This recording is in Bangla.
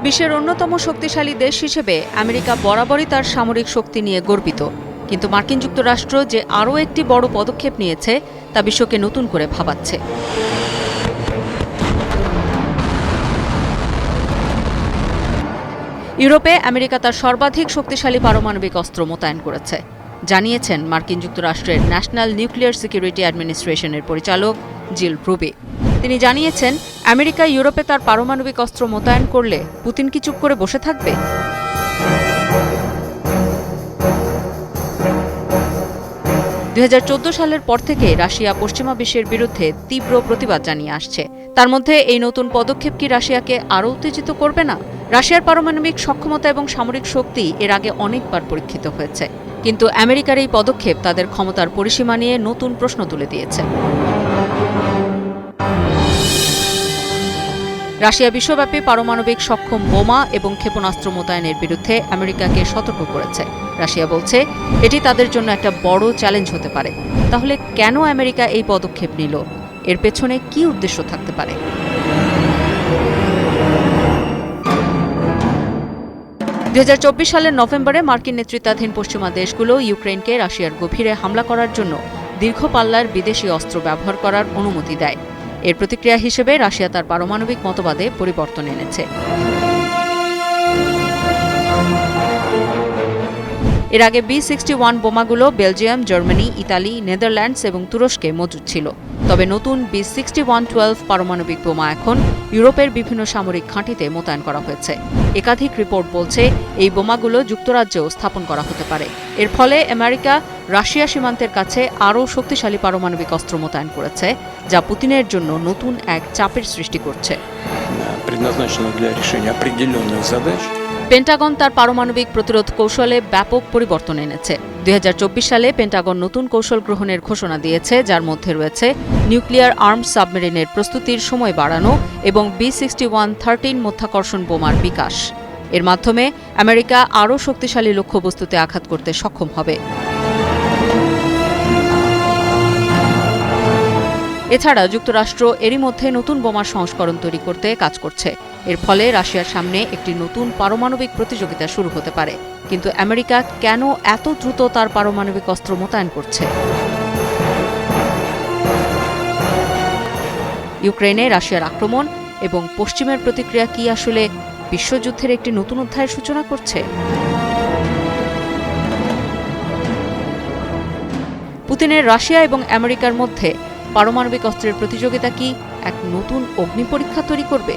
বিশ্বের অন্যতম শক্তিশালী দেশ হিসেবে আমেরিকা বরাবরই তার সামরিক শক্তি নিয়ে গর্বিত, কিন্তু মার্কিন যুক্তরাষ্ট্র যে আরও একটি বড় পদক্ষেপ নিয়েছে তা বিশ্বকে নতুন করে ভাবাচ্ছে। ইউরোপে আমেরিকা তার সর্বাধিক শক্তিশালী পারমাণবিক অস্ত্র মোতায়েন করেছে, জানিয়েছেন মার্কিন যুক্তরাষ্ট্রের ন্যাশনাল নিউক্লিয়ার সিকিউরিটি অ্যাডমিনিস্ট্রেশনের পরিচালক জিল রুবি। তিনি জানিয়েছেন, আমেরিকা ইউরোপে তার পারমাণবিক অস্ত্র মোতায়েন করলে পুতিন কি চুপ করে বসে থাকবে? 2014 সালের পর থেকে রাশিয়া পশ্চিমা বিশ্বের বিরুদ্ধে তীব্র প্রতিবাদ জানিয়ে আসছে। তার মধ্যে এই নতুন পদক্ষেপ কি রাশিয়াকে আরও উত্তেজিত করবে না? রাশিয়ার পারমাণবিক সক্ষমতা এবং সামরিক শক্তি এর আগে অনেকবার পরীক্ষিত হয়েছে, কিন্তু আমেরিকার এই পদক্ষেপ তাদের ক্ষমতার পরিসীমা নিয়ে নতুন প্রশ্ন তুলে দিয়েছে। রাশিয়া বিশ্বব্যাপী পারমাণবিক সক্ষম বোমা এবং ক্ষেপণাস্ত্র মোতায়েনের বিরুদ্ধে আমেরিকাকে সতর্ক করেছে। রাশিয়া বলছে এটি তাদের জন্য একটা বড় চ্যালেঞ্জ হতে পারে। তাহলে কেন আমেরিকা এই পদক্ষেপ নিল? এর পেছনে কি উদ্দেশ্য থাকতে পারে? 2024 সালের নভেম্বরে মার্কিন নেতৃত্বাধীন পশ্চিমা দেশগুলো ইউক্রেনকে রাশিয়ার গভীরে হামলা করার জন্য দীর্ঘ পাল্লার বিদেশি অস্ত্র ব্যবহার করার অনুমতি দেয়। এর প্রতিক্রিয়া হিসেবে রাশিয়া তার পারমাণবিক মতবাদে পরিবর্তন এনেছে। এর আগে B-61 বোমাগুলো বেলজিয়াম, জার্মানি, ইতালি, নেদারল্যান্ডস এবং তুরস্কে মজুদ ছিল। তবে নতুন B-61-12 পারমাণবিক বোমা এখন ইউরোপের বিভিন্ন সামরিক ঘাঁটিতে মোতায়েন করা হয়েছে। একাধিক রিপোর্ট বলছে এই বোমাগুলো যুক্তরাজ্যেও স্থাপন করা হতে পারে। এর ফলে আমেরিকা রাশিয়া সীমান্তের কাছে আরও শক্তিশালী পারমাণবিক অস্ত্র মোতায়েন করেছে, যা পুতিনের জন্য নতুন এক চাপের সৃষ্টি করছে। পেন্টাগন তার পারমাণবিক প্রতিরোধ কৌশলে ব্যাপক পরিবর্তন এনেছে। 2024 সালে পেন্টাগন নতুন কৌশল গ্রহণের ঘোষণা দিয়েছে, যার মধ্যে রয়েছে নিউক্লিয়ার আর্মড সাবমেরিনের প্রস্তুতির সময় বাড়ানো এবং B-61-13 মাধ্যাকর্ষণ বোমার বিকাশ। এর মাধ্যমে আমেরিকা আরও শক্তিশালী লক্ষ্যবস্তুতে আঘাত করতে সক্ষম হবে। এছাড়া যুক্তরাষ্ট্র এরই মধ্যে নতুন বোমার সংস্করণ তৈরি করতে কাজ করছে। এর ফলে রাশিয়ার সামনে একটি নতুন পারমাণবিক প্রতিযোগিতা শুরু হতে পারে। কিন্তু আমেরিকা কেন এত দ্রুত তার পারমাণবিক অস্ত্র মোতায়েন করছে? ইউক্রেনে রাশিয়ার আক্রমণ এবং পশ্চিমের প্রতিক্রিয়া কি আসলে বিশ্বযুদ্ধের একটি নতুন অধ্যায়ের সূচনা করছে? পুতিনের রাশিয়া এবং আমেরিকার মধ্যে পারমাণবিক অস্ত্রের প্রতিযোগিতা কি এক নতুন অগ্নিপরীক্ষা তৈরি করবে?